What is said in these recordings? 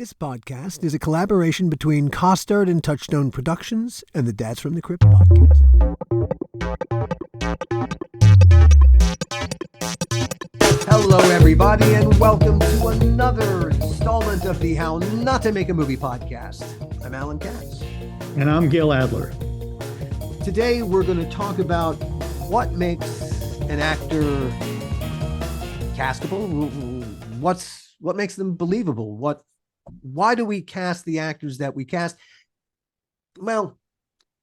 This podcast is a collaboration between Costard and Touchstone Productions and the Dads from the Crypt podcast. Hello, everybody, and welcome to another installment of the How Not to Make a Movie podcast. I'm Alan Katz. And I'm Gil Adler. Today, we're going to talk about what makes an actor castable, what makes them believable, why do we cast the actors that we cast? Well,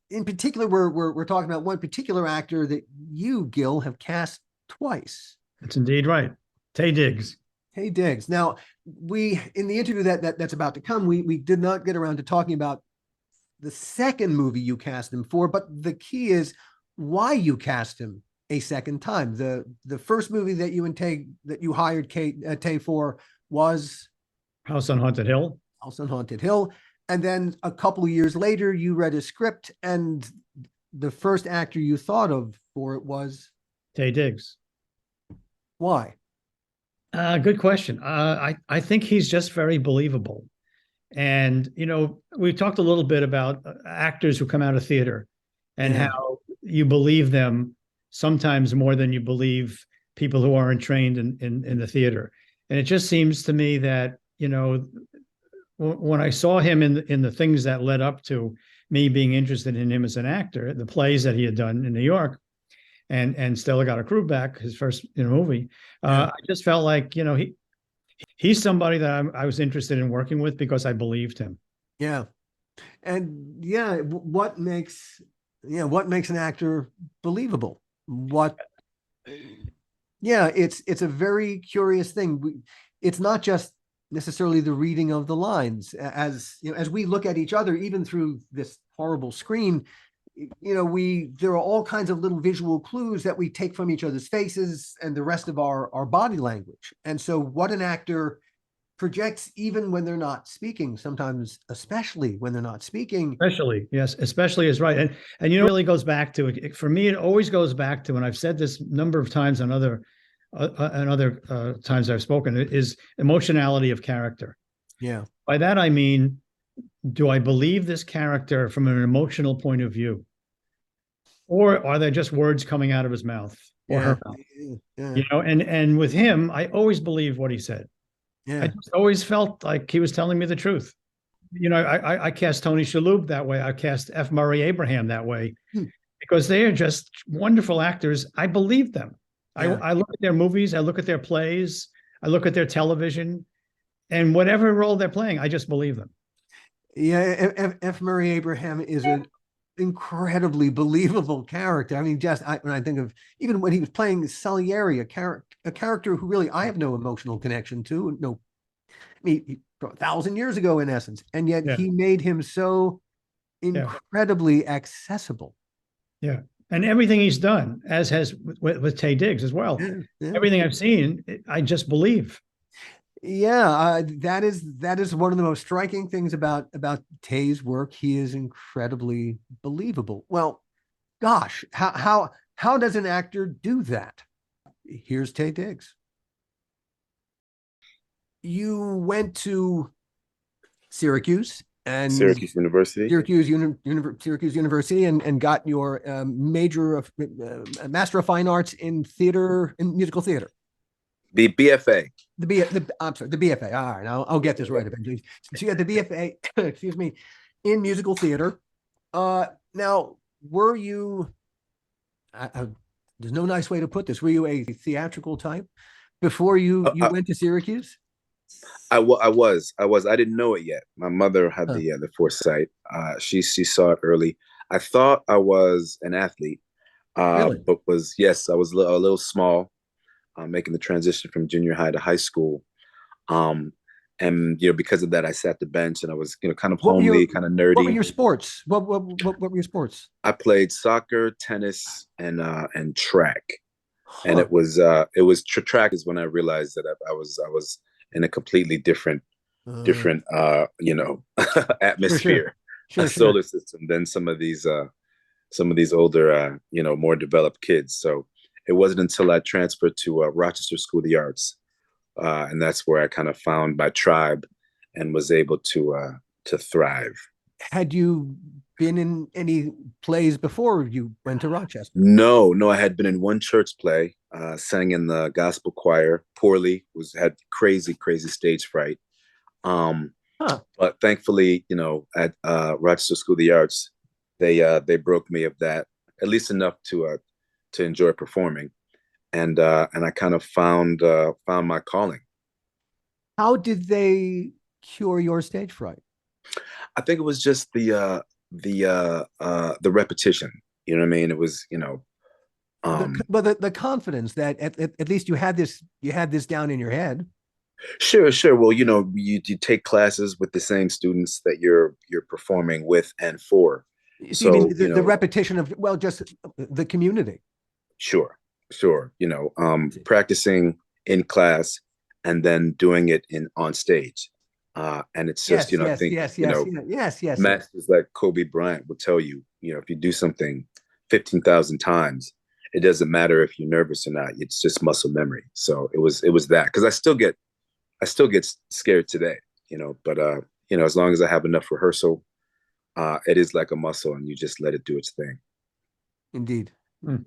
in particular, we're talking about one particular actor that you, Gil, have cast twice. That's indeed right. Taye Diggs. Taye Diggs. Now, in the interview that's about to come, we did not get around to talking about the second movie you cast him for, but the key is why you cast him a second time. The first movie that you and Taye that you hired Taye for was House on Haunted Hill. House on Haunted Hill. And then a couple of years later, you read a script, and the first actor you thought of for it was Taye Diggs. Why? Good question. I think he's just very believable. And, we talked a little bit about actors who come out of theater and how you believe them sometimes more than you believe people who aren't trained in the theater. And it just seems to me that, when I saw him in the things that led up to me being interested in him as an actor, the plays that he had done in New York, and Stella Got a Crew Back, his first movie, I just felt like, he's somebody that I was interested in working with because I believed him. Yeah. And what makes an actor believable? It's a very curious thing. It's not just necessarily the reading of the lines. As we look at each other, even through this horrible screen, there are all kinds of little visual clues that we take from each other's faces and the rest of our body language. And so what an actor projects, even when they're not speaking, sometimes, especially when they're not speaking. Especially is right. And it really goes back to it. For me, it always goes back to, and I've said this a number of times on other times I've spoken, is emotionality of character. Yeah. By that, I mean, do I believe this character from an emotional point of view? Or are there just words coming out of his mouth or her mouth? Yeah. And with him, I always believed what he said. Yeah. I just always felt like he was telling me the truth. I cast Tony Shalhoub that way. I cast F. Murray Abraham that way because they are just wonderful actors. I believe them. Yeah. I look at their movies, I look at their plays, I look at their television, and whatever role they're playing, I just believe them. Yeah, F. Murray Abraham is an incredibly believable character. I mean, when I think of even when he was playing Salieri, a character who really I have no emotional connection to. He 1,000 years ago, in essence, and yet he made him so incredibly accessible. Yeah. And everything he's done, as has with Taye Diggs as well. Yeah. Everything I've seen, I just believe. Yeah, that is one of the most striking things about Taye's work. He is incredibly believable. Well, gosh, how does an actor do that? Here's Taye Diggs. You went to Syracuse University. Syracuse University, and got your Master of Fine Arts in musical theater. The BFA. I'm sorry, the BFA. All right, I'll get this right eventually. So you got the BFA, excuse me, in musical theater. Now, were you? There's no nice way to put this. Were you a theatrical type before you went to Syracuse? I was. I didn't know it yet. My mother had the foresight. She saw it early. I thought I was an athlete, really? but I was a little small, making the transition from junior high to high school. And because of that, I sat the bench, and I was kind of homely, kind of nerdy. What were your sports? What were your sports? I played soccer, tennis, and track. And it was track is when I realized that I was in a completely different atmosphere, solar system than some of these older, more developed kids. So it wasn't until I transferred to Rochester School of the Arts, and that's where I kind of found my tribe and was able to thrive. Had you been in any plays before you went to Rochester? No, no, I had been in one church play, sang in the gospel choir poorly, had crazy, crazy stage fright. Huh. But thankfully, at Rochester School of the Arts, they broke me of that, at least enough to enjoy performing, and I kind of found my calling. How did they cure your stage fright? I think it was just the repetition. You know what I mean? It was, The confidence that at least you had this down in your head. sure, sure. Well, you take classes with the same students that you're performing with and for. So you mean So, the repetition of, well, just the community. sure, sure. Practicing in class and then doing it on stage. And it's just, Yes, I yes, think, yes, yes, yes, yes, yes. masters like Kobe Bryant will tell you, if you do something 15,000 times, it doesn't matter if you're nervous or not. It's just muscle memory. So it was that, because I still get scared today, but as long as I have enough rehearsal, it is like a muscle and you just let it do its thing. Indeed.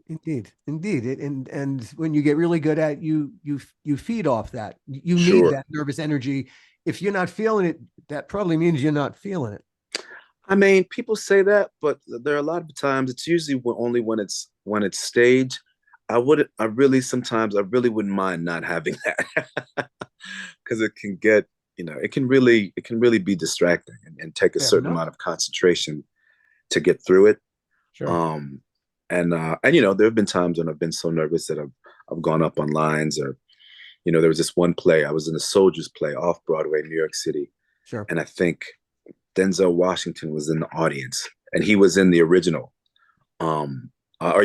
Indeed, indeed. And when you get really good at it, you feed off that. You need Sure. that nervous energy. If you're not feeling it, that probably means you're not feeling it. I mean, people say that, but there are a lot of times it's usually only when it's stage. I really wouldn't mind not having that because it can get, it can really be distracting and take a Fair certain enough. amount of concentration to get through it. Sure. And there have been times when I've been so nervous that I've gone up on lines, or there was this one play. I was in a soldiers play off Broadway, New York City, Sure. and I think Denzel Washington was in the audience, and he was in the original, or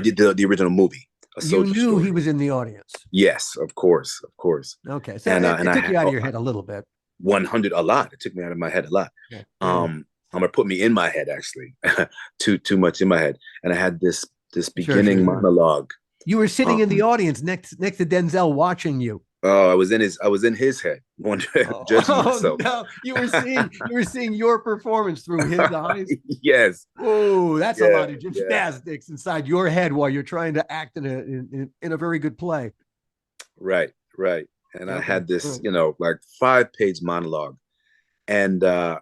the original movie, A You Soldier knew he Story. was in the audience. Yes, of course, of course. Okay. So And it I took you had out of your head a little bit. 100 a lot. It took me out of my head a lot. Yeah. Yeah. I'm gonna put me in my head actually, too much in my head. And I had this Sure, beginning sure, sure. monologue. You were sitting in the Um, audience next to Denzel watching you. oh, I was in his head, judging Oh myself. no, you were seeing your performance through his eyes. Yes, Oh, that's a yeah, lot of yeah, gymnastics inside your head while you're trying to act in a very good play. right, right. And I Okay. had this, All like 5-page monologue, and I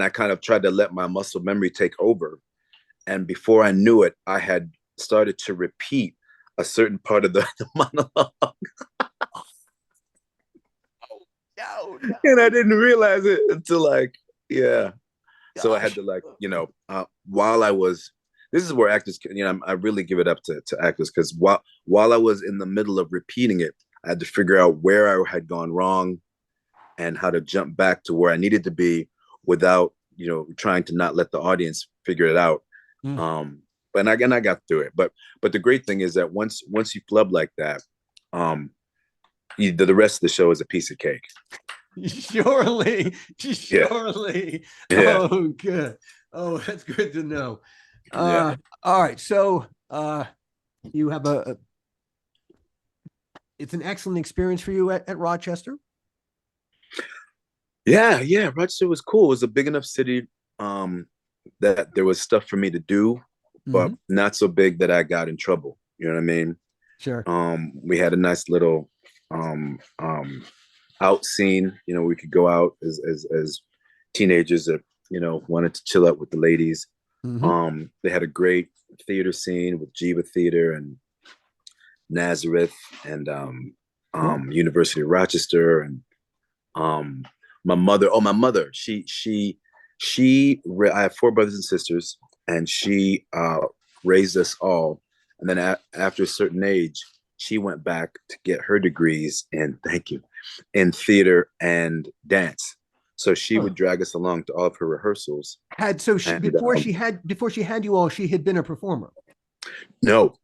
kind of tried to let my muscle memory take over. And before I knew it, I had started to repeat a certain part of the monologue, no, and I no. didn't realize it until, like, yeah. So I had Gosh. to, like, while I was. This is where actors can, I really give it up to actors, because while I was in the middle of repeating it, I had to figure out where I had gone wrong and how to jump back to where I needed to be without, trying to not let the audience figure it out. Mm. But again, I got through it. But the great thing is that once you flub like that, um, the rest of the show is a piece of cake. Surely, Yeah, surely. yeah, Oh, good. Oh, that's good to know. yeah, All right. So, you have it's an excellent experience for you at Rochester. yeah, yeah. Rochester was cool. It was a big enough city, that there was stuff for me to do, but Mhm. not so big that I got in trouble. You know what I mean? Sure. We had a nice little out scene. We could go out as teenagers that wanted to chill out with the ladies. Hmm. They had a great theater scene with Jiva Theater and Nazareth and Cool. University of Rochester, and um, my mother, I have 4 brothers and sisters, and she raised us all. And then after a certain age, she went back to get her degrees in, thank you, in theater and dance. So she Huh. would drag us along to all of her rehearsals. Had so she, And before she had you all, she had been a performer. no,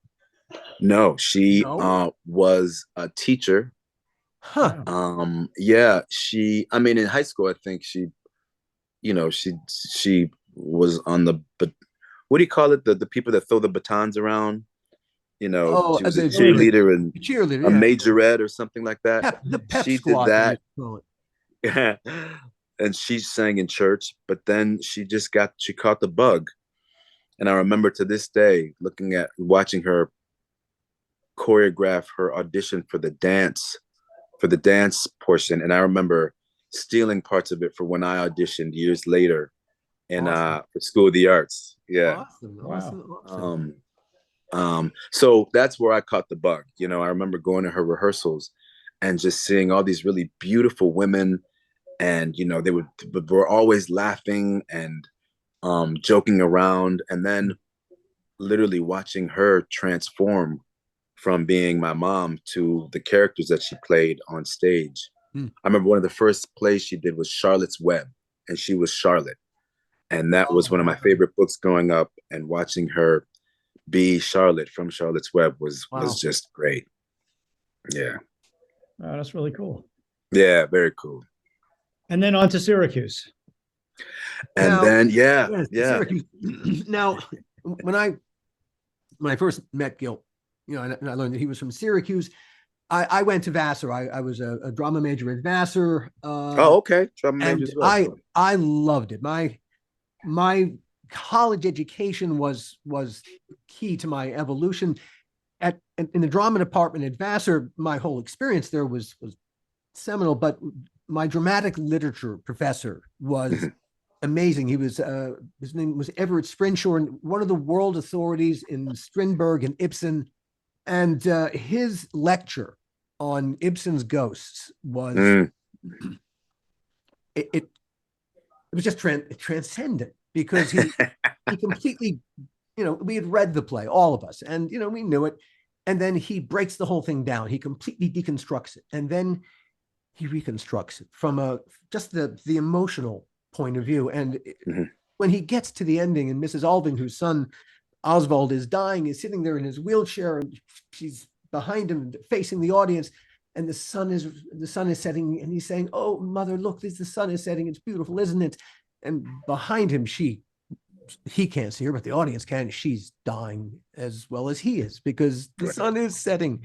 no, she No. was a teacher. Huh. Wow. Yeah, I mean, in high school, I think she was on but what do you call it? The people that throw the batons around. Oh, She was a the cheerleader and cheerleader. a Yeah. majorette or something like that. The pep She did squad, they that. used to call it. and she sang in church, but then she caught the bug. And I remember to this day watching her choreograph her audition for the dance portion. And I remember stealing parts of it for when I auditioned years later in Awesome. for School of the Arts. Yeah. Awesome. Wow. Awesome. So that's where I caught the bug. I remember going to her rehearsals and just seeing all these really beautiful women, and they were always laughing and joking around, and then literally watching her transform from being my mom to the characters that she played on stage. I remember one of the first plays she did was Charlotte's Web, and she was Charlotte. And that was one of my favorite books growing up, and watching her be Charlotte from Charlotte's Web was just great. Yeah. Oh, that's really cool. Yeah, very cool. And then on to Syracuse. And Now, then yeah. Syracuse. Now, when I first met Gil, and I learned that he was from Syracuse, I went to Vassar. I was a drama major at Vassar. Okay, drama major as well. I loved it. My college education was key to my evolution. In the drama department at Vassar, my whole experience there was seminal. But my dramatic literature professor was amazing. He was his name was Everett Sprinshaw, one of the world authorities in Strindberg and Ibsen. And his lecture on Ibsen's Ghosts was it was just transcendent, because he completely, we had read the play, all of us, and we knew it, and then he breaks the whole thing down. He completely deconstructs it, and then he reconstructs it from just the emotional point of view. And when he gets to the ending, and Mrs. Alving, whose son Oswald is dying, is sitting there in his wheelchair, and she's behind him facing the audience, and the sun is setting, and he's saying, "Oh, mother, look, the sun is setting. It's beautiful, isn't it?" And behind him, he can't see her, but the audience can. She's dying as well as he is, because the sun is setting.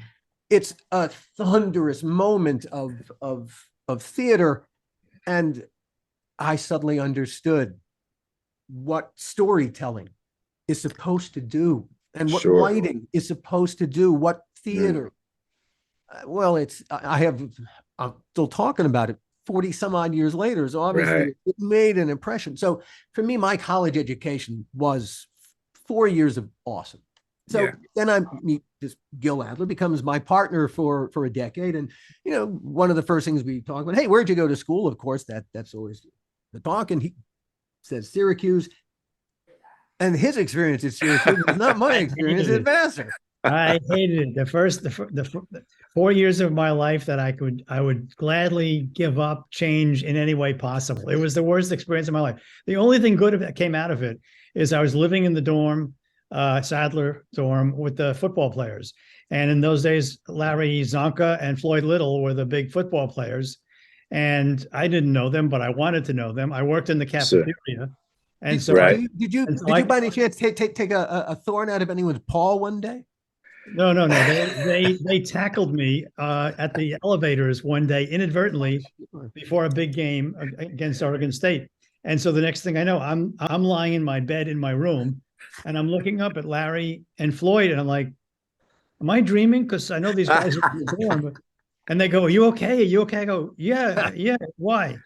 It's a thunderous moment of theater, and I suddenly understood what storytelling is supposed to do, and what writing is supposed to do, what theater. Well, I'm still talking about it 40 some odd years later. So obviously it made an impression. So for me, my college education was 4 years of awesome. So then I meet this Gil Adler, becomes my partner for a decade. And, one of the first things we talk about, hey, where'd you go to school? Of course, that's always the talk. And he says Syracuse. And his experience at Syracuse is not my experience at Vassar. I hated it. The 4 years of my life that I would gladly give up, change in any way possible. It was the worst experience of my life. The only thing good that came out of it is I was living in the dorm, Sadler dorm, with the football players. And in those days, Larry Zonka and Floyd Little were the big football players. And I didn't know them, but I wanted to know them. I worked in the cafeteria. And so did you by any chance take a thorn out of anyone's paw one day? No. They tackled me at the elevators one day inadvertently before a big game against Oregon State. And so the next thing I know, I'm lying in my bed in my room, and I'm looking up at Larry and Floyd, and I'm like, "Am I dreaming?" Because I know these guys are in the dorm. And they go, "Are you okay? Are you okay?" I go, "Yeah. Why?"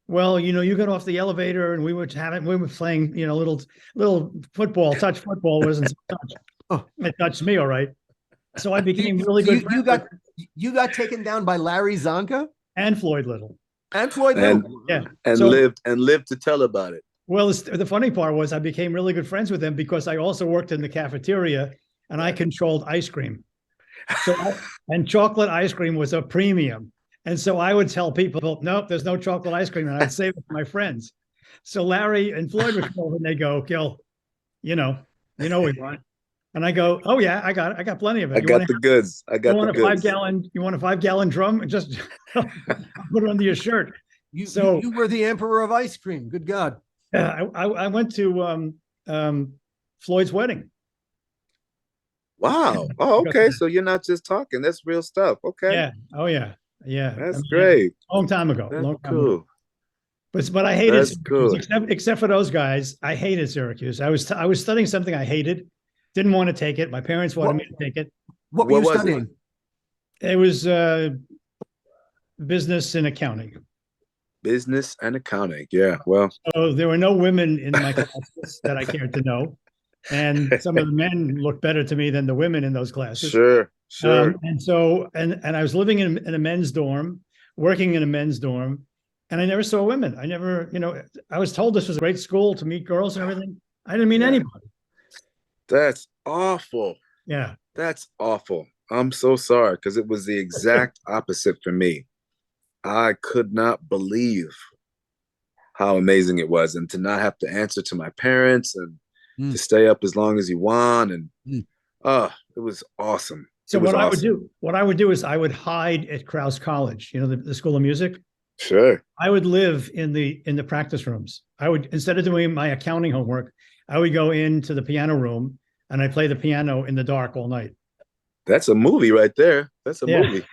Well, you got off the elevator, and we were playing, little football. Touch football wasn't so touch. It touched me, all right. So I became really good. You got taken down by Larry Zonka and Floyd Little. And Floyd Little. Yeah. And lived to tell about it. Well, the funny part was I became really good friends with them because I also worked in the cafeteria, and I controlled ice cream. And chocolate ice cream was a premium. And so I would tell people, "Nope, there's no chocolate ice cream," and I'd save it for my friends. So Larry and Floyd would come over, and they go, "Gil, we want." And I go, "Oh yeah, I got plenty of it. I got the goods. You want a 5-gallon drum? Just put it under your shirt." You were the emperor of ice cream. Good God. I went to Floyd's wedding. Wow. Oh, okay. So you're not just talking. That's real stuff. Okay. Yeah. Oh yeah. Yeah. That's great. Long time ago. That's cool. But I hated That's Syracuse, cool. except for those guys. I hated Syracuse. I was studying something I hated, didn't want to take it. My parents wanted What me to take it. what were What you was it? studying? It was business and accounting. Business and accounting. Yeah. Well, So there were no women in my classes that I cared to know, and some of the men looked better to me than the women in those classes. sure, sure. And I was living in a men's dorm, working in a men's dorm, and I never saw women. I never, I was told this was a great school to meet girls and everything. I didn't meet Yeah. anybody. That's awful. Yeah. That's awful. I'm so sorry because it was the exact opposite for me. I could not believe how amazing it was, and to not have to answer to my parents and to Mm, stay up as long as you want. And mm. it was awesome. It So was awesome. what I would do is I would hide at Krause College, the School of Music. Sure. I would live in the practice rooms. I would, instead of doing my accounting homework, I would go into the piano room and I play the piano in the dark all night. That's a movie right there. That's a Yeah. movie.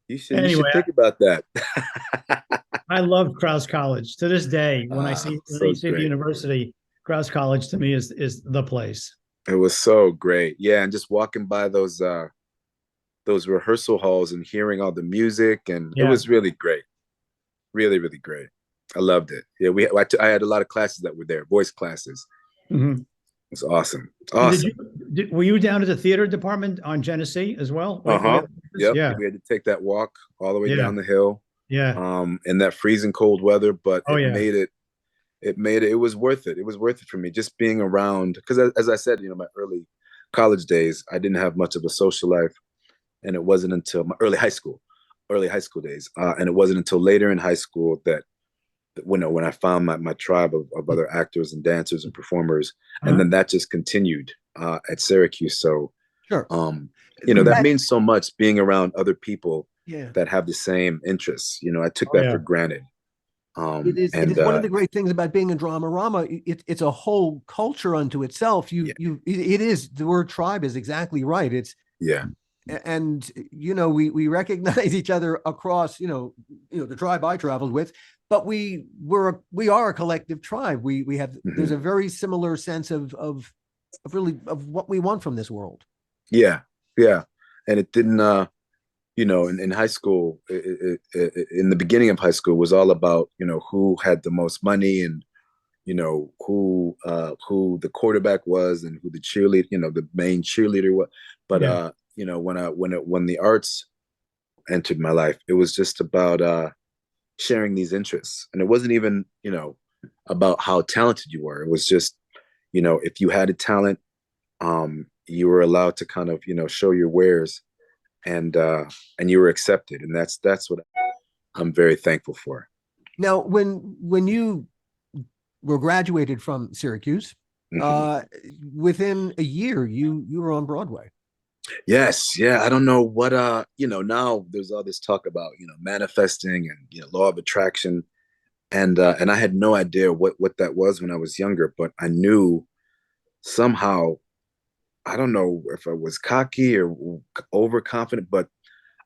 You Anyway, should think about that. I love Krause College to this day. When I So see the great. university, Krause College to me is the place. It was so great. Yeah, and just walking by those rehearsal halls and hearing all the music, and it Yeah. was really great. Really, really great. I loved it. Yeah, I had a lot of classes that were there, voice classes. Mm-hmm. It's awesome. And Awesome. were you down at the theater department on Genesee as well? Uh-huh. Yep. Yeah. We had to take that walk all the way Yeah. down the hill, Yeah. in that freezing cold weather, but Oh yeah. it was worth it. It was worth it for me just being around because as I said, my early college days, I didn't have much of a social life, and it wasn't until my early high school days, and it wasn't until later in high school that when I found my tribe of other actors and dancers and performers, and Uh-huh. then that just continued at Syracuse. So, Sure. that That means so much being around other people yeah. that have the same interests. I took Oh that yeah. for granted. It And is one of the great things about being a drama-rama. It's a whole culture unto itself. Yeah, It is, the word tribe is exactly right. yeah, And we recognize each other across, the tribe I traveled with, but we are a collective tribe. We have, there's mhm. a very similar sense of what we want from this world. Yeah, yeah. And it didn't. In high school, in the beginning of high school, was all about who had the most money and who the quarterback was and who the cheerleader, the main cheerleader was. But Yeah. when the arts entered my life, it was just about sharing these interests, and it wasn't even about how talented you were. It was just if you had a talent, you were allowed to kind of show your wares, and you were accepted, and that's what I'm very thankful for. Now, when you were graduated from Syracuse, Mhm. uh, within a year, you were on Broadway. Yes, yeah. I don't know what now there's all this talk about manifesting and law of attraction, and I had no idea what that was when I was younger, but I knew somehow, I don't know if I was cocky or overconfident, but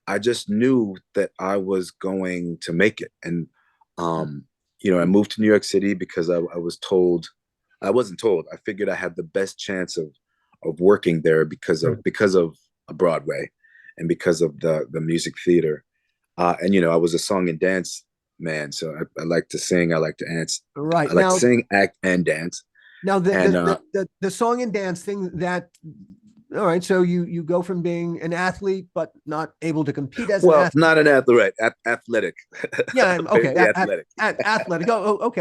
I just knew that I was going to make it. And I moved to New York City because I was told, I wasn't told, I figured I had the best chance of working there Sure. because of a Broadway and because of the music theater. And I was a song and dance man, so I like to sing, I like to dance, Right I like to now, sing, act, and dance. now And the song and dance thing, that all right. So you go from being an athlete but not able to compete as an well, athlete. not an athlete, right? Athletic, Yeah, I'm okay. very athletic. Athletic. Okay.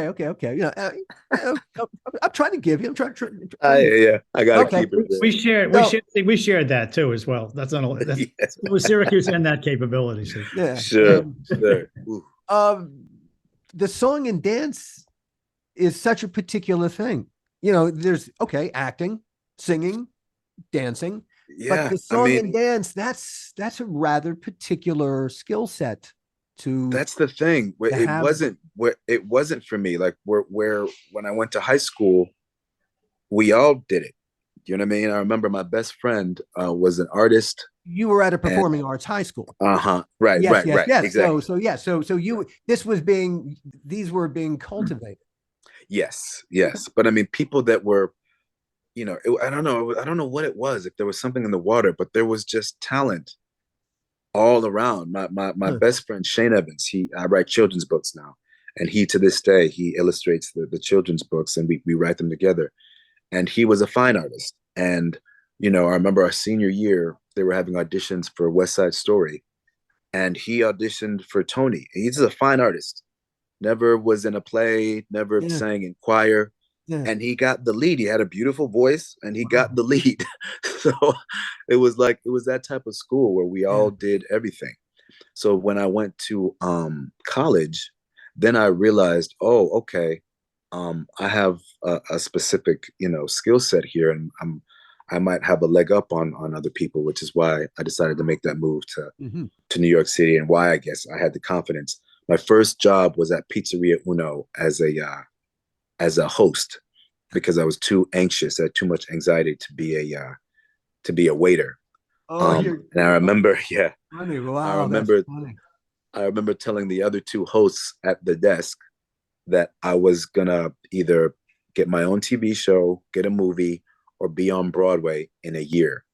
I'm trying to give you. I'm trying. Yeah, I got to Okay. keep it We real. shared we So shared we shared that too as well. That's not only that's Yes, it was Syracuse and that capability. So yeah. sure, sure. Ooh. Um, the song and dance is such a particular thing. There's acting, singing, dancing, but Yeah, the I song mean, and dance, that's a rather particular skill set to that's the thing. to have. Where it wasn't for me. Like where when I went to high school, we all did it. You know what I mean? I remember my best friend was an artist. You were at a And performing arts high school. right, Yes, right, yes, right, yes. So, exactly. so yeah, so you this was being these were being cultivated. Yes, Okay. yes. But I mean, people that were, I don't know what it was, if there was something in the water, but there was just talent all around. My Huh. best friend Shane Evans, I write children's books now, and he to this day he illustrates the children's books, and we write them together. And he was a fine artist, and I remember our senior year they were having auditions for West Side Story, and he auditioned for Tony. He's a fine artist, never was in a play, never Yeah, sang in choir, yeah. and he got the lead. He had a beautiful voice, and he got Wow. the lead. So it was that type of school where we Yeah. all did everything. So when I went to college, then I realized, oh, okay, I have a specific skill set here, and I might have a leg up on other people, which is why I decided to make that move Hmm. to New York City, and why I guess I had the confidence. My first job was at Pizzeria Uno as a host because I was too anxious. I had too much anxiety to be a waiter. Oh, you're And I remember, yeah, funny. I Wow, that's remember funny. I remember telling the other two hosts at the desk that I was gonna either get my own TV show, get a movie, or be on Broadway in a year.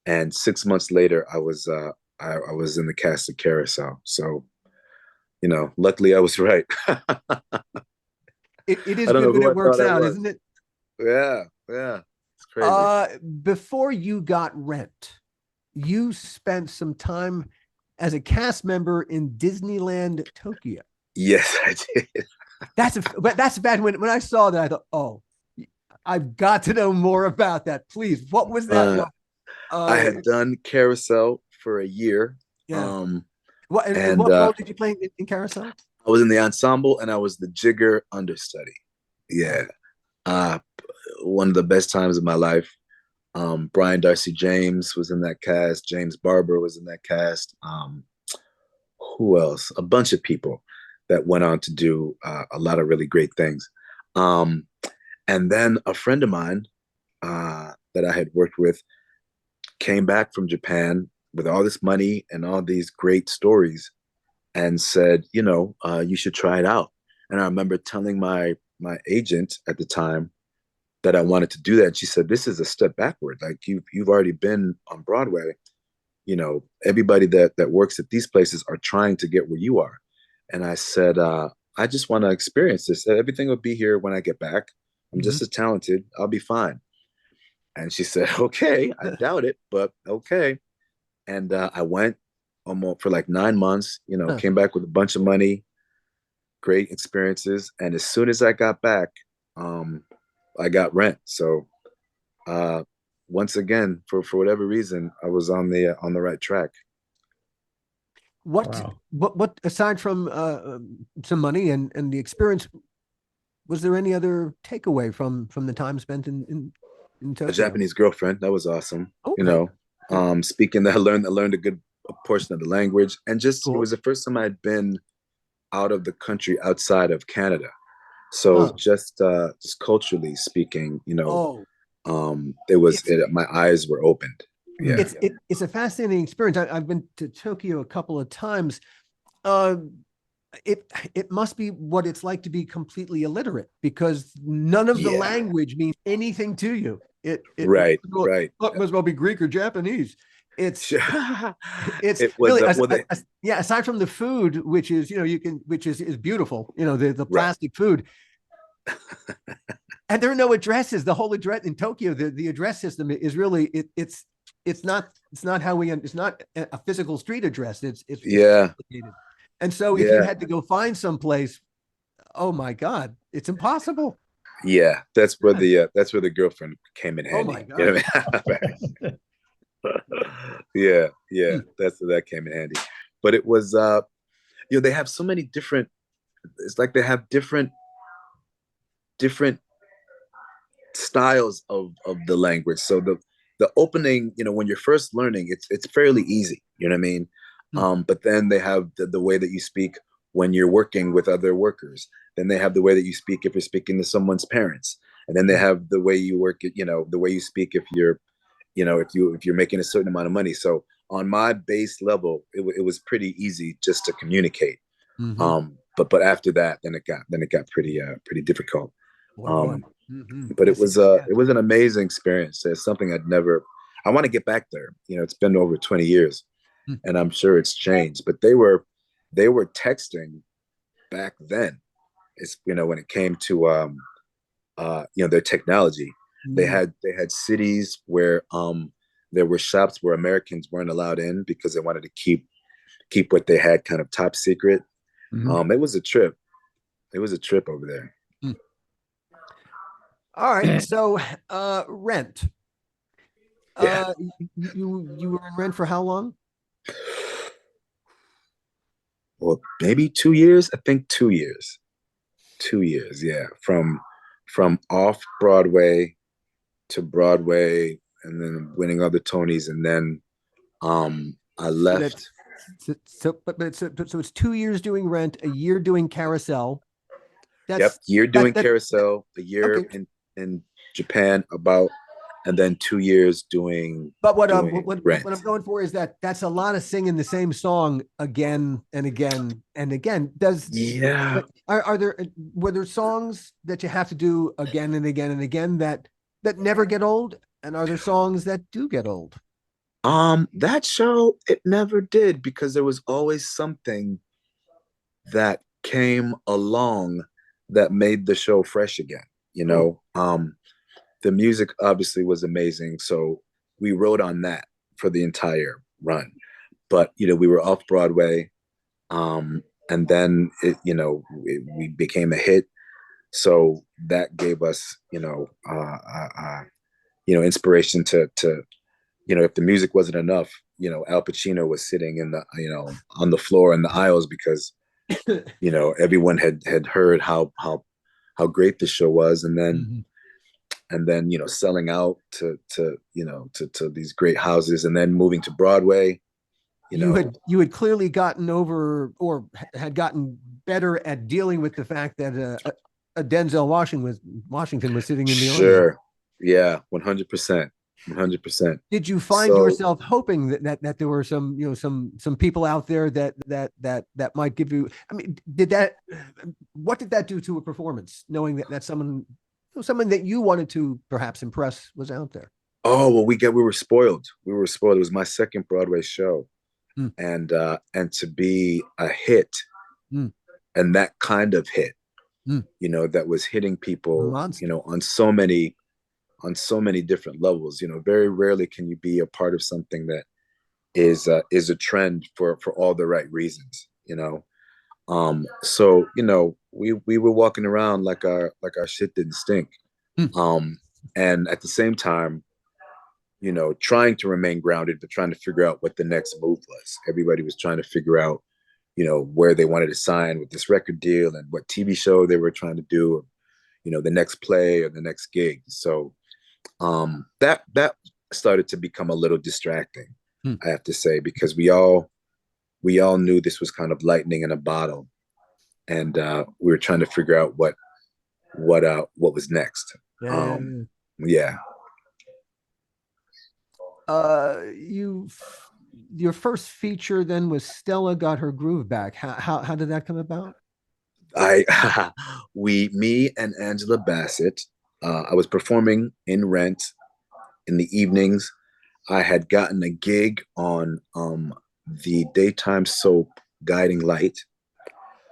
And 6 months later, I was in the cast of Carousel. So luckily I was right. I It is don't good know when who it I thought works I out, was. isn't it? Yeah, yeah, it's crazy. Uh, Before you got Rent, you spent some time as a cast member in Disneyland Tokyo. Yes, I did. But that's bad. When I saw that, I thought, oh, I've got to know more about that. Please, what was that Uh, like? I Uh, had done Carousel for a year, yeah. um, What and and what role did you play in Carousel? I was in the ensemble, and I was the jigger understudy. Wow. Yeah, uh, one of the best times of my life. Brian Darcy James was in that cast. James Barber was in that cast. Who else? A bunch of people that went on to do a lot of really great things. Um, and then a friend of mine that I had worked with came back from Japan with all this money and all these great stories, and said, you should try it out. And I remember telling my agent at the time that I wanted to do that. And she said, "This is a step backward. Like you've already been on Broadway. Everybody that works at these places are trying to get where you are." And I said, "I just want to experience this. Everything will be here when I get back. I'm Mhm. just as talented. I'll be fine." And she said, "Okay, I doubt it, but okay." And I went almost for like 9 months. Huh. Came back with a bunch of money, great experiences. And as soon as I got back, um, I got Rent. So uh, once again, for whatever reason, I was on the right track. What Wow. what aside from some money and the experience, was there any other takeaway from the time spent in A Tokyo? Japanese girlfriend, that was awesome. Okay. Yeah. Speaking that, I learned a good portion of the language, and just it Cool. was the first time I'd been out of the country outside of Canada. So Oh, just culturally speaking, oh, it's my eyes were opened. Yeah. it's a fascinating experience. I've been to Tokyo a couple of times. Uh, it must be what it's like to be completely illiterate because none of the Yeah. language means anything to you. Right. Right. Must as well be Greek or Japanese. It's it's It was really well. yeah. Aside from the food, which is you can which is beautiful. The Right. plastic food, and there are no addresses. The whole address in Tokyo, the address system is really it's not how we it's not a physical street address. It's Yeah. complicated. And so if you Yeah. had to go find someplace, oh my God, it's impossible. Yeah. That's where the girlfriend came in Oh my handy. You God. know what I mean? Yeah. Yeah. Hmm. That's where that came in handy. But it was they have so many different. It's like they have different styles of the language. So the opening, when you're first learning, it's fairly easy. You know what I mean? Hmm. But then they have the way that you speak when you're working with other workers. Then they have the way that you speak if you're speaking to someone's parents. And then they have the way you work it, the way you speak if you're, if you're making a certain amount of money. So on my base level, it was pretty easy just to communicate. Mm-hmm. But after that, then it got pretty difficult. Boy. Mm-hmm. But Yes, it can. it was an amazing experience. It's something I want to get back there. It's been over 20 years, Mm. and I'm sure it's changed. But they were texting back then. It's when it came to their technology. Mm. They had cities where there were shops where Americans weren't allowed in because they wanted to keep what they had kind of top secret. Mhm. It was a trip. It was a trip over there. Mm. All right. So, Rent. Yeah. You were in Rent for how long? Well, maybe 2 years. I think 2 years. 2 years. Yeah. From off Broadway to Broadway, and then winning other Tonys, and then I So left. that's so it's 2 years doing Rent, a year doing Carousel. Yep, That's year that doing that, that Carousel, a year okay. in Japan about, and then 2 years doing But doing what I'm Rent. going for is that's a lot of singing the same song again and again and again. Does Yeah. are there were there songs that you have to do again and again and again that never get old? And are there songs that do get old? That show, it never did, because there was always something that came along that made the show fresh again. You Hmm. know, the music obviously was amazing, so we rode on that for the entire run. But we were off Broadway, and then we became a hit, so that gave us inspiration to if the music wasn't enough, Al Pacino was sitting in the on the floor in the aisles because everyone had heard how great the show was, and then Mhm. selling out to these great houses, and then moving to Broadway. you know You had clearly gotten over or had gotten better at dealing with the fact that a Denzel Washington was sitting in the audience. sure, yeah, 100%, 100%. Did you find So, yourself hoping that there were some some people out there that might give you? I mean, what did that do to a performance, knowing that someone that you wanted to perhaps impress was out there? oh well, we were spoiled. We were spoiled. It was my second Broadway show, Mm, and to be a hit, mm, and that kind of hit, mm. that was hitting people, Monster. on so many different levels. Very rarely can you be a part of something that is a trend for all the right reasons. So we were walking around like our shit didn't stink. Mm. Um, and at the same time, trying to remain grounded, but trying to figure out what the next move was. Everybody was trying to figure out, where they wanted to sign with this record deal and what TV show they were trying to do, or, the next play or the next gig. So that started to become a little distracting, Mm. I have to say, because we all knew this was kind of lightning in a bottle, and we were trying to figure out what was next. Um, Yeah. yeah, You your first feature then was Stella Got Her Groove Back. How did that come about? me and Angela Bassett. I was performing in Rent in the evenings. I had gotten a gig on the daytime soap Guiding Light,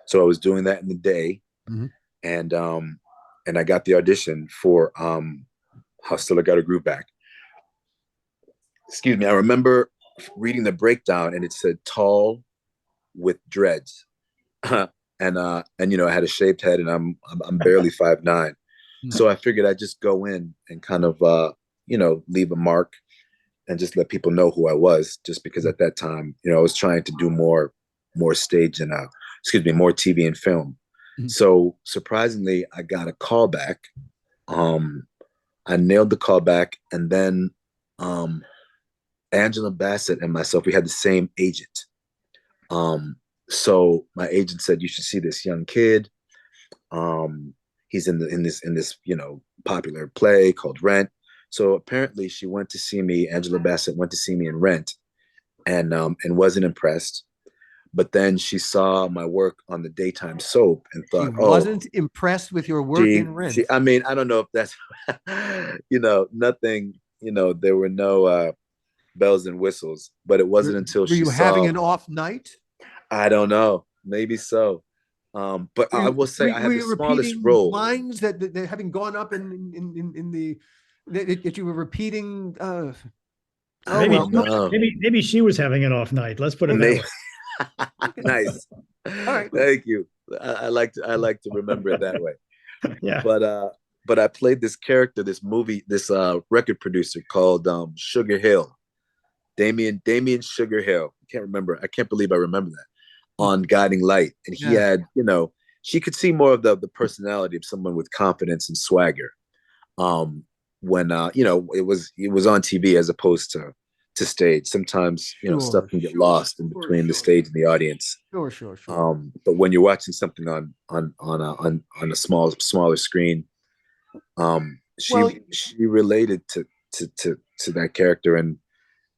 so I was doing that in the day, Mhm. and I got the audition for How Stella Got Her Groove Back. Excuse me. I remember reading the breakdown, and it said tall with dreads. And I had a shaved head, and I'm barely 5'9". Mhm. So I figured I'd just go in and kind of leave a mark and just let people know who I was, just because at that time, I was trying to do more stage and more TV and film. Mhm. So surprisingly, I got a call back. um I nailed the call back, and then um Angela Bassett and myself, we had the same agent. um so my agent said, you should see this young kid. um he's in this popular play called Rent. So apparently she went to see me, Angela Bassett went to see me in Rent, and wasn't impressed. But then she saw my work on the daytime soap and She thought, oh, wasn't impressed with your work in Rent. I mean, I don't know if that's, nothing, there were no bells and whistles, but it wasn't until Were she you having saw, an off night? I don't know, maybe so. But I will say I Were had the you smallest repeating role. lines that having gone up in the that you were repeating? Oh Maybe Oh well, no, maybe she was having an off night. Let's put it that maybe. way. Nice. all right. Thank you. I like to remember it that way. Yeah. But I played this character, this record producer called Sugar Hill, Damien Sugar Hill. I can't believe I remember that, on Guiding Light, and he Yeah, had, she could see more of the personality of someone with confidence and swagger. Um, when it was on TV as opposed to stage. Sometimes stuff sure, can get lost in between the stage and the audience. sure. But when you're watching something on a smaller screen, Well, she related to that character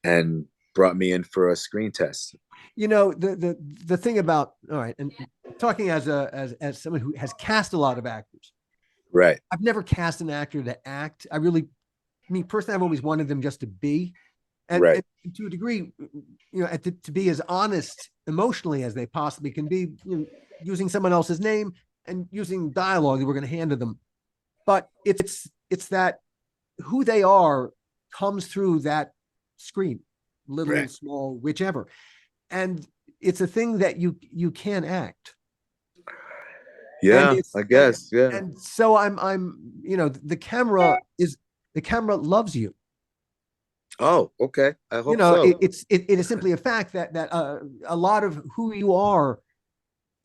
and brought me in for a screen test. the thing about, all right, and talking as someone who has cast a lot of actors, Right. I've never cast an actor to act. Me personally, I've always wanted them just to be, and Right. to a degree, to be as honest emotionally as they possibly can be, using someone else's name and using dialogue that we're going to hand to them. But it's that who they are comes through that screen, little, Right. small, whichever, and it's a thing that you can act. And Yeah, it's I guess. Yeah. and so I'm the camera loves you. Oh, okay. I hope so. It is simply a fact that a lot of who you are,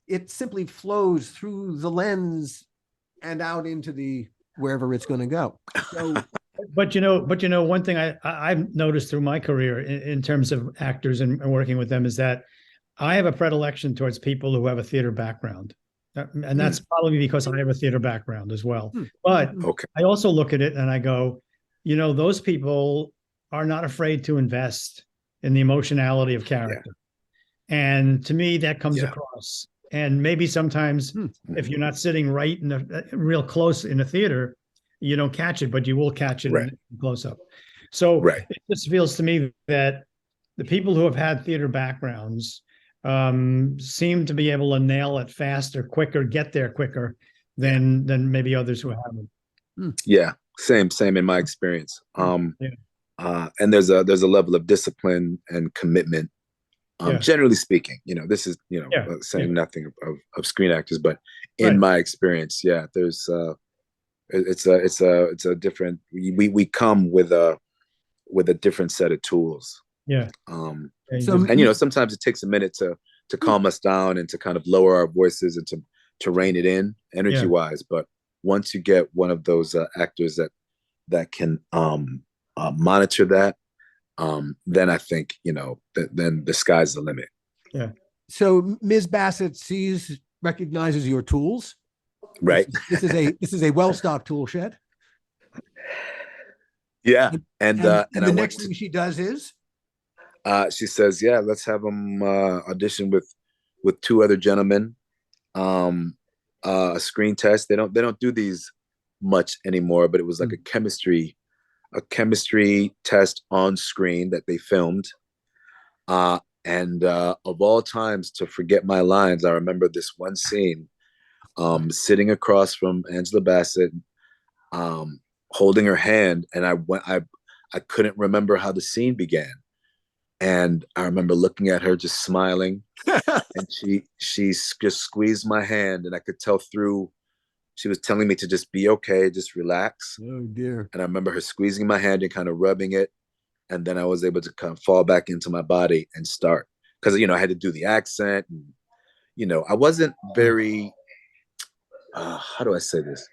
it simply flows through the lens and out into the wherever it's going to go. So One thing I've noticed through my career in terms of actors and working with them is that I have a predilection towards people who have a theater background. And that's probably because I have a theater background as well. But Okay. I also look at it and I go, those people are not afraid to invest in the emotionality of character. And to me, that comes across. And maybe sometimes if you're not sitting right in the real close in the theater, you don't catch it, but you will catch it in close up. So it just feels to me that the people who have had theater backgrounds seem to be able to nail it faster, quicker, get there quicker than maybe others who haven't. Yeah. Same in my experience. And there's a level of discipline and commitment. Generally speaking, this is saying nothing of screen actors, but in my experience, there's it's a different. We come with a different set of tools. And sometimes it takes a minute to calm us down and to kind of lower our voices and to rein it in energy wise. But once you get one of those actors that can monitor that, then I think then the sky's the limit. Yeah. So Ms. Bassett recognizes your tools. Right. This is a well-stocked tool shed. Yeah. And the next thing she does is she says, "Yeah, let's have them audition with two other gentlemen. A screen test. They don't do these much anymore, but it was like a chemistry test on screen that they filmed. And of all times to forget my lines, I remember this one scene, sitting across from Angela Bassett, holding her hand, and I couldn't remember how the scene began. And I remember looking at her, just smiling, and she just squeezed my hand, and I could tell through. She was telling me to just be okay, just relax. Oh dear. And I remember her squeezing my hand and kind of rubbing it, and then I was able to kind of fall back into my body and start, because I had to do the accent, and I wasn't very. How do I say this?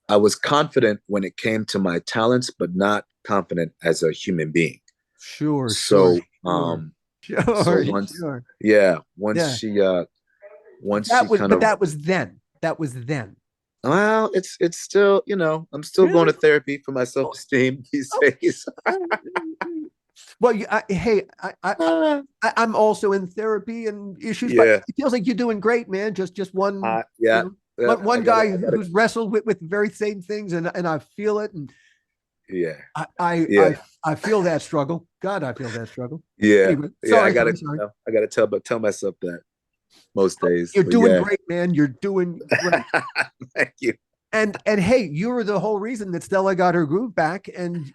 I was confident when it came to my talents, but not confident as a human being. Sure. So, sure. once Yeah. she once That she was, kind but of that was then. That was then. Well, it's still, I'm still going to Really? therapy for my Oh, self-esteem these oh. days. Well, hey, Uh, I'm also in therapy and issues, but yeah, it feels like you're doing great, man. Just one, yeah, yeah. one guy who's wrestled with the very same things, and I feel it, and Yeah, I, I, yeah, I, I feel that struggle. God, I feel that struggle. yeah, Anyway, yeah. I sorry, gotta, sorry, sorry. I gotta tell myself that most days. You're But doing yeah, great, man. You're doing great. thank you. And hey, you were the whole reason that Stella got her groove back. And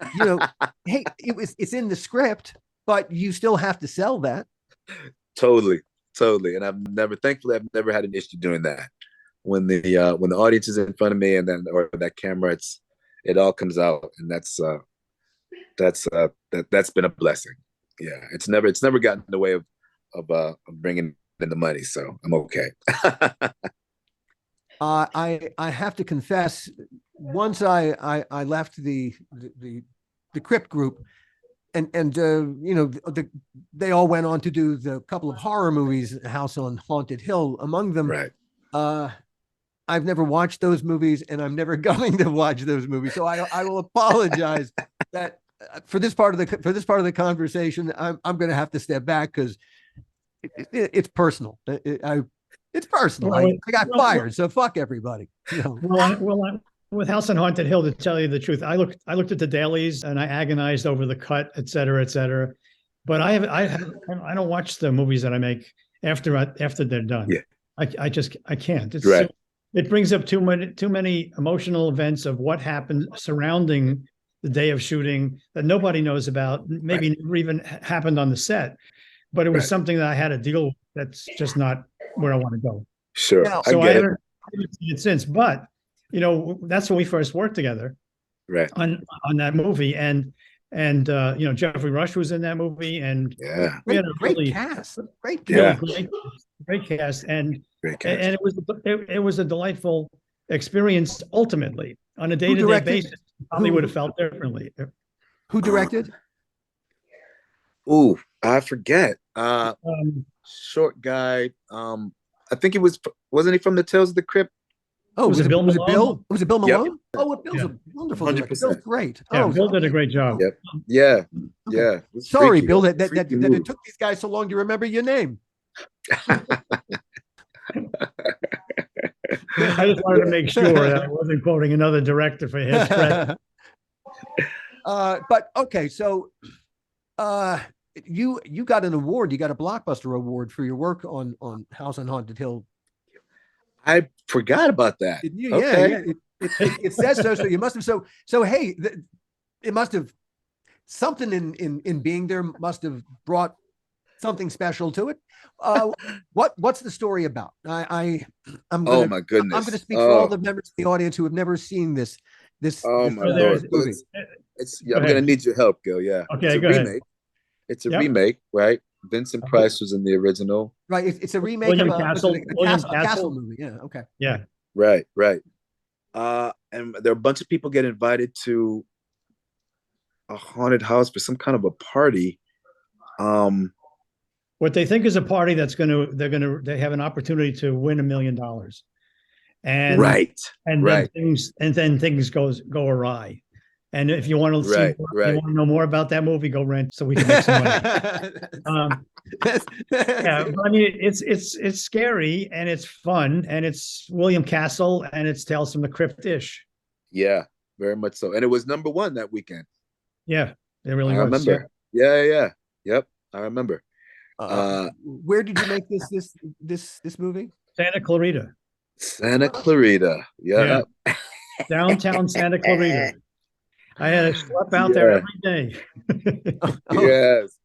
hey, it's in the script, but you still have to sell that. Totally, totally. And thankfully, I've never had an issue doing that. When the audience is in front of me and then or that camera, it all comes out, and that's been a blessing. Yeah, it's never gotten in the way of bringing in the money, so I'm okay. I have to confess, once I left the Crypt group, and they all went on to do the couple of horror movies, House on Haunted Hill, among them. Right. Uh, I've never watched those movies, and I'm never going to watch those movies. So I will apologize that for this part of the conversation, I'm going to have to step back because it's personal. It's personal. Well, I got fired, so fuck everybody. with House on Haunted Hill, to tell you the truth, I looked at the dailies and I agonized over the cut, et cetera, et cetera. But I don't watch the movies that I make after they're done. Yeah. I can't. Right. It brings up too many emotional events of what happened surrounding the day of shooting that nobody knows about, maybe Right. never even happened on the set. But it was Right. something that I had to deal with. That's just not where I want to go. Sure. Now, I So get it. haven't seen it since, but that's when we first worked together Right. on that movie, and Jeffrey Rush was in that movie, and Yeah. we had a great really cast, great really Yeah. cast. great cast, and Great cast. and it was a delightful experience. Ultimately, on a Who day-to-day directed? basis, probably would have felt differently. Who directed? Ooh, I forget. Um, Short guy. I think wasn't he from the Tales of the Crypt? Oh, Was it Bill was it Malone? Bill? Was it Bill Yep. Malone? Oh, Bill's Yeah, a wonderful director. 100%. Bill's great. yeah, Oh, Bill did a okay. great job. Yep. Yeah. Okay. Yeah. It was Sorry, freaky. Bill, It was that a freaky it movie. took these guys so long to remember your name. I just wanted to make sure that I wasn't quoting another director for his credit. But okay, so uh, you got an award. You got a Blockbuster award for your work on House on Haunted Hill. I forgot about that. Didn't you? Yeah, Okay. yeah. It says so. So you must have. So hey, it must have something in being there must have brought something special to it. What's the story about? I'm Oh gonna my goodness. I'm gonna speak for all the members of the audience who have never seen this Oh this my So lord. Well, movie. yeah, I'm gonna need your help, Gil. Yeah. It's Okay, a go ahead. remake. It's a Yep. remake, right? Vincent Price was in the original. Right, it's a remake William of Castle. William a castle Castle. movie. Yeah, okay. Yeah. Right, right. And there are a bunch of people get invited to a haunted house for some kind of a party. Um, What they think is a party they have an opportunity to win $1 million. And right, and then right, things go awry. And if you want to see right, more, you right. want to know more about that movie, go rent so we can make some money. Yeah, but I mean it's scary and it's fun and it's William Castle and it's Tales from the Crypt-ish. Yeah, very much so. And it was number one that weekend. Yeah, it really I was. Yeah. remember. Yeah. Yep, I remember. Where did you make this movie? Santa Clarita. Santa Clarita. Yeah, Yeah. downtown Santa Clarita. I had to schlep out there Yeah. every day. Oh, Yes.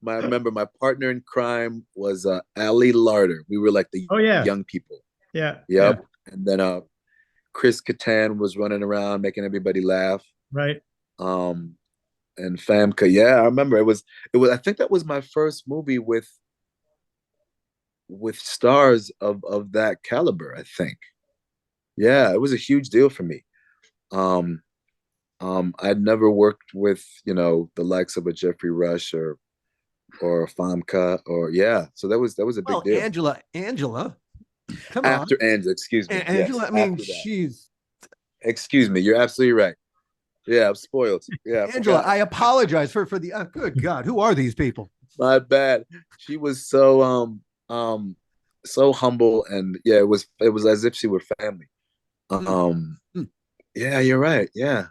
I remember my partner in crime was Ali Larder. We were like the Oh yeah, young people. yeah, Yep. And then Chris Kattan was running around making everybody laugh. right. Um, and Famke. Yeah, I remember it was I think that was my first movie with stars of that caliber, I think. Yeah, it was a huge deal for me. Um, I'd never worked with, the likes of a Jeffrey Rush or a Famke or yeah. So that was a big well, deal. Angela, come on, After Angela, excuse me. Yes, Angela. I mean, after that. she's Excuse me, you're absolutely right. Yeah, I'm spoiled. Yeah, I Angela, forgot. I apologize for the good God, who are these people? My bad. She was so humble, and yeah, it was as if she were family. Hmm. Um Hmm. yeah, you're right. Yeah.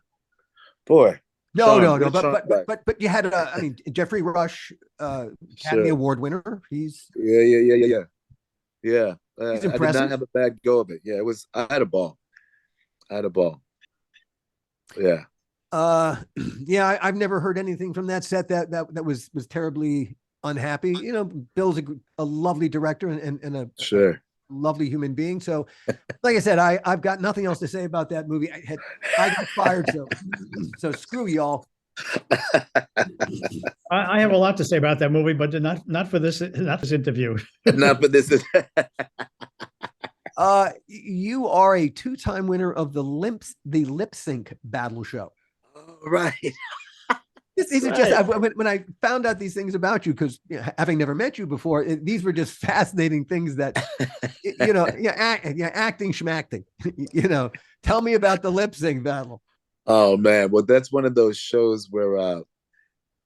Boy. No, Sean, no, what no, a but charm but but guy. but but you had I mean, Jeffrey Rush, Academy Sure. Award winner. Yeah, yeah, yeah, yeah, yeah. Yeah. He's I did not impressive. have a bad go of it. Yeah, it was I had a ball. I had a ball. Yeah. Uh, yeah, I've never heard anything from that set that was terribly unhappy. You know, Bill's a lovely director and a Sure. lovely human being. So, like I said, I've got nothing else to say about that movie. I got fired, so screw y'all. I have a lot to say about that movie, but not for this interview. Not for this. You are a two-time winner of the lip sync battle show. Right. These are just Right. when I found out these things about you, because having never met you before, these were just fascinating things that acting schmacting. Tell me about the lip sync battle. Oh man. Well, that's one of those shows where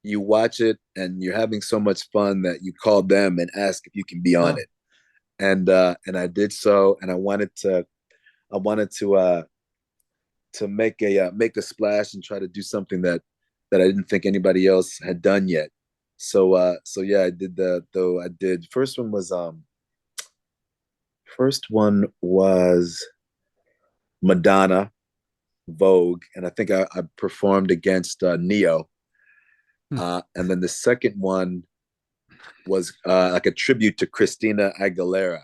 you watch it and you're having so much fun that you call them and ask if you can be on Huh. it. And I did so, and I wanted to make a splash and try to do something that I didn't think anybody else had done yet. So yeah, I did that. Though I did first one was Madonna, Vogue, and I think I performed against Neo. Hmm. And then the second one was like a tribute to Christina Aguilera.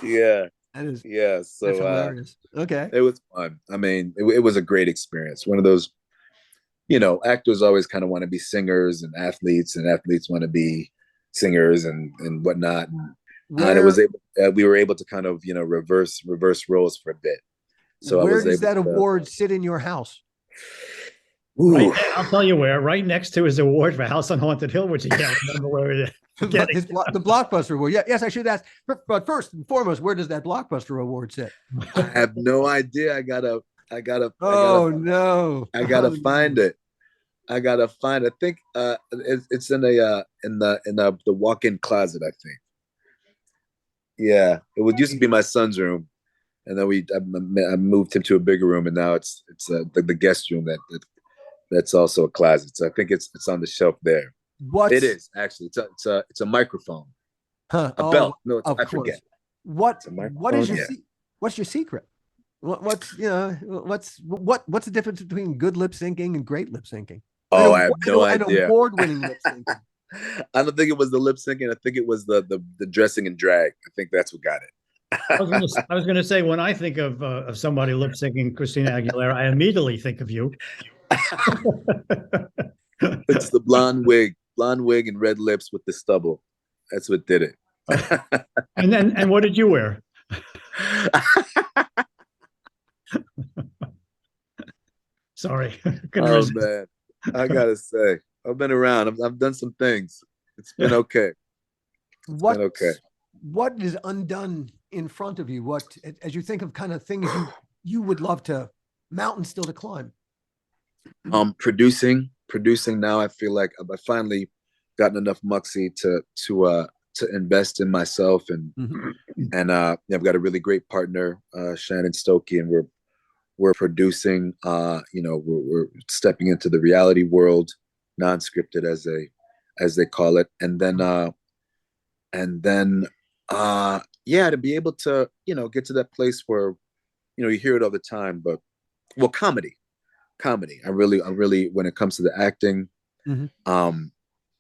Yeah, That is yeah. that's So hilarious. Okay. it was fun. I mean, it was a great experience. One of those, actors always kind of want to be singers, and athletes want to be singers and whatnot. And it was Where we were able to kind of reverse roles for a bit. So I where was does able that to. award sit in your house? Right, Ooh, I'll tell you where. Right next to his award for House on Haunted Hill, which you can't remember where it is. Getting. The Blockbuster Award. Yeah, yes, I should ask. But first and foremost, where does that Blockbuster Award sit? I have no idea. Oh no! I Oh gotta find no! it. I gotta find. I think it's in the walk-in closet. I think. Yeah, it would used to be my son's room, and then I moved him to a bigger room, and now it's the guest room that's also a closet. So I think it's on the shelf there. It What's is actually. It's a microphone, huh? a Oh, belt. No, of I course. forget. What It's a what is microphone. your Yeah. what's your secret? What's the difference between good lip syncing and great lip syncing? Oh, I have no An idea. award winning lip syncing. I don't think it was the lip syncing. I think it was the dressing and drag. I think that's what got I was gonna say when I think of somebody lip syncing Christina Aguilera, I immediately think of you. it. It's the blonde wig and red lips with the stubble. That's what did it. And what did you wear? Sorry, couldn't Oh resist. man, I gotta say, I've been around. I've done some things. It's been okay. It's been What okay. what is undone in front of you? What as you think of kind of things you would love to mountains still to climb? Producing now. I feel like I've finally gotten enough muxy to invest in myself, and Mhm. I've got a really great partner, Shannon Stokey, and we're producing. We're stepping into the reality world, non-scripted as they call it, and then yeah, to be able to get to that place where you hear it all the time, but well, comedy. I really when it comes to the acting, Mhm. um,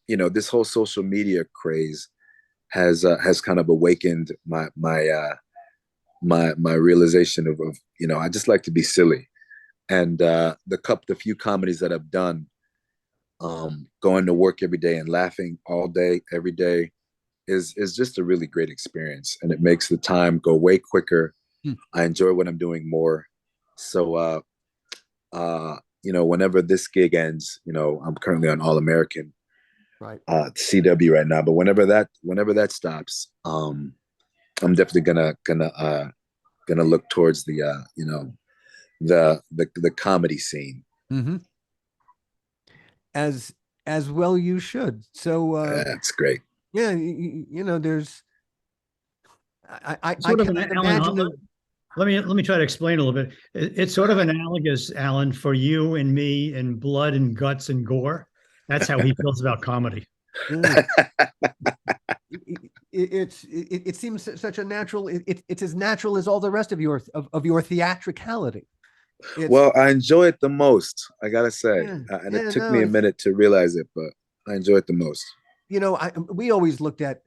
this whole social media craze has kind of awakened my realization of I just like to be silly, and the few comedies that I've done, going to work every day and laughing all day every day is just a really great experience, and it makes the time go way quicker. Hmm. I enjoy what I'm doing more. So whenever this gig ends, I'm currently on All American Right. CW right now, but whenever that stops, I'm definitely gonna gonna look towards the the comedy scene. Mm-hmm. As as well you should. So That's great. yeah, there's I Sort of an cannot Alan. imagine the Let me try to explain a little bit. It's sort of analogous, Alan, for you and me in blood and guts and gore. That's how he feels about comedy. yeah. It seems such a natural it's as natural as all the rest of your theatricality. It's Well, I enjoy it the most, I gotta say, yeah, and it yeah, took no, me a minute to realize it, but I enjoy it the most. we always looked at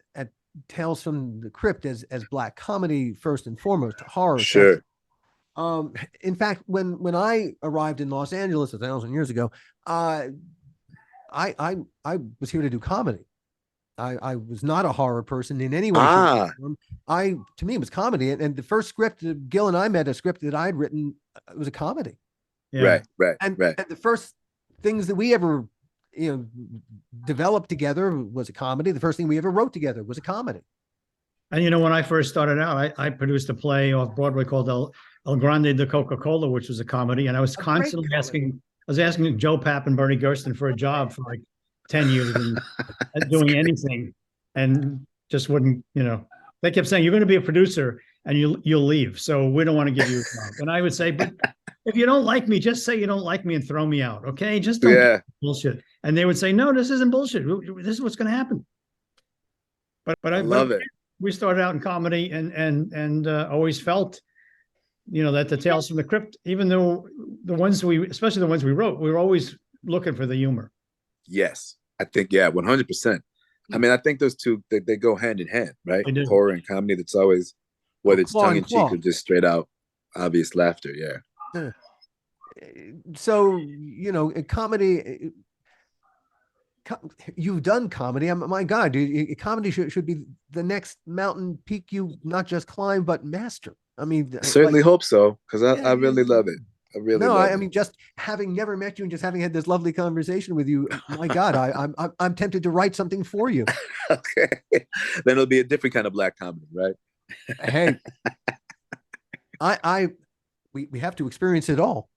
Tales from the Crypt as black comedy first and foremost, horror, Sure. um in fact, when I arrived in Los Angeles 1,000 years ago, uh I was here to do comedy. I was not a horror person in any way, shape, or Ah, form. To me, it was comedy. And the first script, Gil and I met a script that I'd written, it was a comedy. Yeah. right, right, And, right. and the first things that we ever, developed together was a comedy. The first thing we ever wrote together was a comedy. And when I first started out, I produced a play off Broadway called El Grande de Coca-Cola, which was a comedy. And I was A great constantly comedy. asking Joe Papp and Bernie Gersten for a job for like 10 years and doing anything and just wouldn't, they kept saying, you're going to be a producer and you'll leave. So we don't want to give you a job. And I would say, but if you don't like me, just say you don't like me and throw me out. Okay. Just don't do Yeah, bullshit. And they would say, no, this isn't bullshit. This is what's going to happen. I love it. We started out in comedy and always felt, that the Tales from the Crypt, even though especially the ones we wrote, we were always looking for the humor. Yes, I think 100%. I mean, I think those two they go hand in hand, right? They do. Horror and comedy. That's always whether it's Claw tongue and in cheek claw. or just straight out obvious laughter. Yeah. Yeah. So, comedy, you've done comedy. My God, dude, comedy should be the next mountain peak you not just climb, but master. I mean, I certainly hope so because yeah, I yeah. really love it. I really No, love I it. mean, just having never met you and just having had this lovely conversation with you, my God, I'm tempted to write something for you. Okay, then it'll be a different kind of black comedy, right? Hey, we have to experience it all.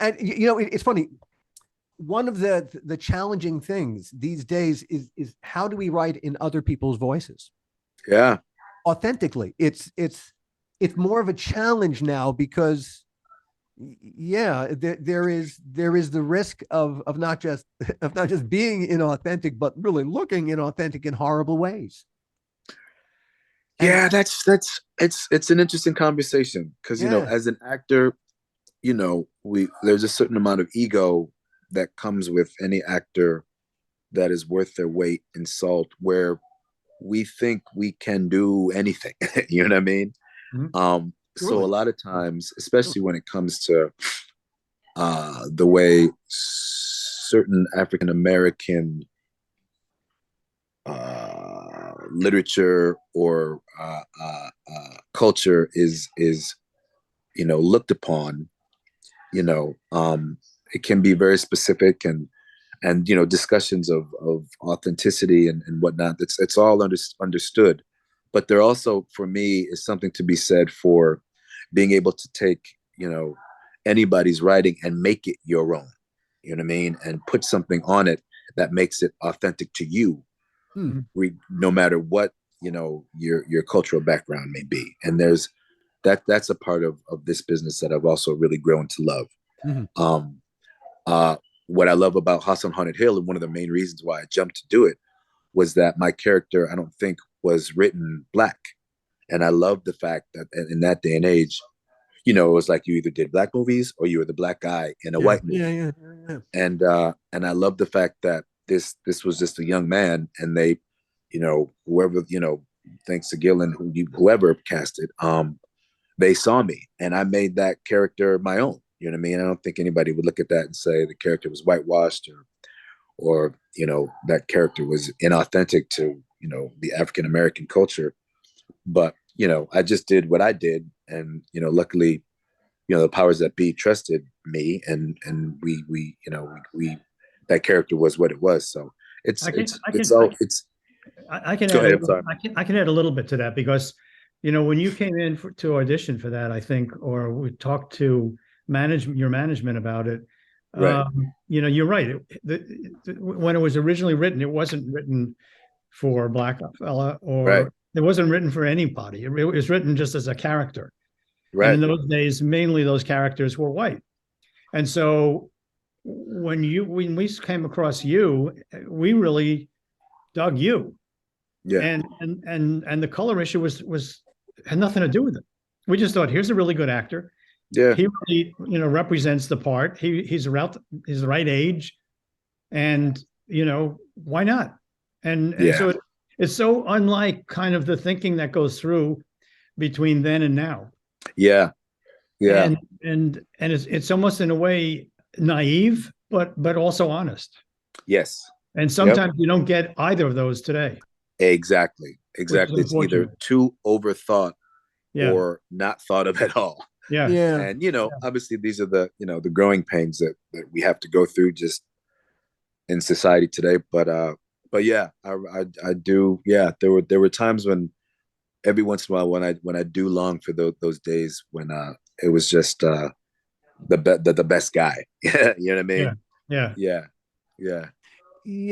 And it's funny. One of the challenging things these days is how do we write in other people's voices Yeah, authentically? It's more of a challenge now because there is the risk of not just being inauthentic, but really looking inauthentic in horrible ways. And yeah. That's it's an interesting conversation because yeah, as an actor, we there's a certain amount of ego that comes with any actor that is worth their weight in salt, where we think we can do anything. You know what I mean? Mhm. So a truly. lot of times, especially when it comes to the way certain African American literature or culture is looked upon, it can be very specific and discussions of authenticity and whatnot. It's all understood, but there also for me is something to be said for being able to take anybody's writing and make it your own. You know what I mean? And put something on it that makes it authentic to you, Hmm. no matter what your cultural background may be. And that's a part of this business that I've also really grown to love. Mhm. Um, uh, what I love about House on Haunted Hill, and one of the main reasons why I jumped to do it, was that my character, I don't think, was written black. And I love the fact that in that day and age, it was like you either did black movies or you were the black guy in a Yeah. white movie. Yeah. And I love the fact that this was just a young man, and they, whoever, thanks to Gil and whoever cast it, they saw me and I made that character my own. You know what I mean? I don't think anybody would look at that and say the character was whitewashed or that character was inauthentic to the African American culture. But I just did what I did, and luckily, the powers that be trusted me, and we that character was what it was. So it's I can, it's I it's can, I all can, it's. I can Go add a ahead. I'm little, sorry. I can add a little bit to that because when you came in to audition for that, I think, or we talked to your management about it. Right. You're right. When it was originally written, it wasn't written for a black fella, or Right. it wasn't written for anybody. It was written just as a character. Right. And in those days, mainly those characters were white. And so when we came across you, we really dug you. Yeah. And the color issue had nothing to do with it. We just thought, here's a really good actor. Yeah. He really, represents the part. He's the right age, and why not? And so it's so unlike kind of the thinking that goes through between then and now. Yeah. Yeah. And it's almost in a way naive, but also honest. Yes. And sometimes you don't get either of those today. Exactly. It's either too overthought or not thought of at all. Yeah. And obviously these are the the growing pains that we have to go through just in society today. But yeah, I do. Yeah, there were times when every once in a while when I do long for those days when it was just the best guy. You know what I mean? Yeah.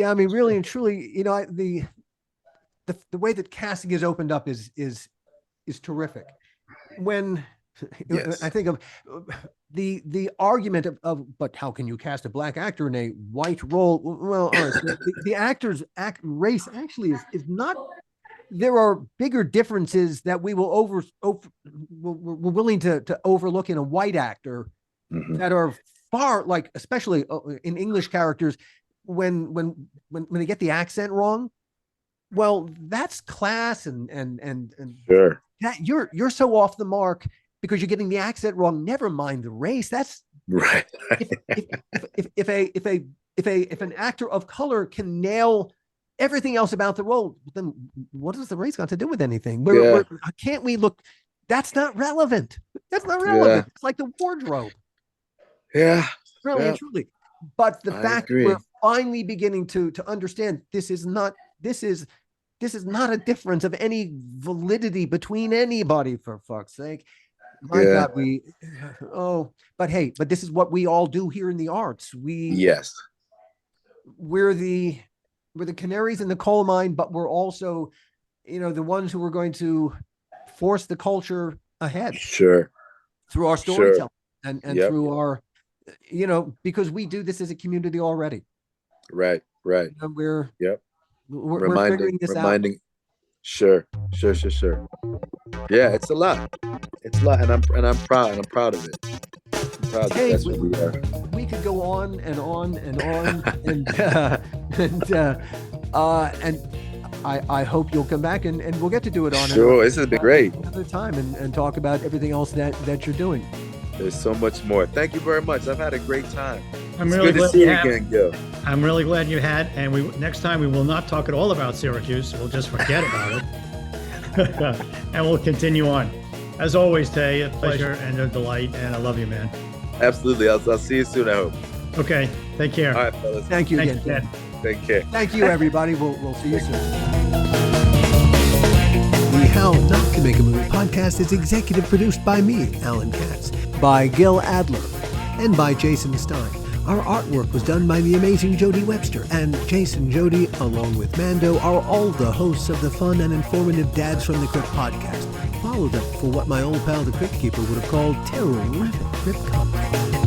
I mean, really and truly, the way that casting is opened up is terrific. When I think of the argument of, but how can you cast a black actor in a white role? Well, honestly, the actor's race actually is not. There are bigger differences that we we're willing to overlook in a white actor that are far, like, especially in English characters, when they get the accent wrong. Well, that's class and sure. That you're so off the mark because you're getting the accent wrong. Never mind the race. That's right. If an actor of color can nail everything else about the role, then what does the race got to do with anything? Can't we look? That's not relevant. That's not relevant. It's like the wardrobe. Yeah. Really and truly. But the fact that we're finally beginning to understand this is not a difference of any validity between anybody, for fuck's sake. My God, but this is what we all do here in the arts. We're the canaries in the coal mine, but we're also, the ones who are going to force the culture ahead. Sure. Through our storytelling and through our, because we do this as a community already. Right. We're reminding this out. Sure. Yeah, it's a lot, and I'm proud of it. Hey, that's what we are. We could go on and on and on and I hope you'll come back and we'll get to do it on this has been great another time and talk about everything else that you're doing. There's so much more. Thank you very much. I've had a great time. I'm really glad to see you again, Gil. I'm really glad you had, and next time we will not talk at all about Syracuse. We'll just forget about it. And we'll continue on. As always, Taye, a pleasure and a delight, and I love you, man. Absolutely. I'll see you soon, I hope. Okay. Take care. All right, fellas. Thank you again. Take care. Thank you, everybody. We'll see you soon. The How Not to Make a Movie podcast is executive produced by me, Alan Katz, by Gil Adler, and by Jason Stein. Our artwork was done by the amazing Jody Webster, and Jason Jody, along with Mando, are all the hosts of the fun and informative Dads from the Crypt podcast. Follow them for what my old pal the Crypt Keeper would have called terrific crypt content.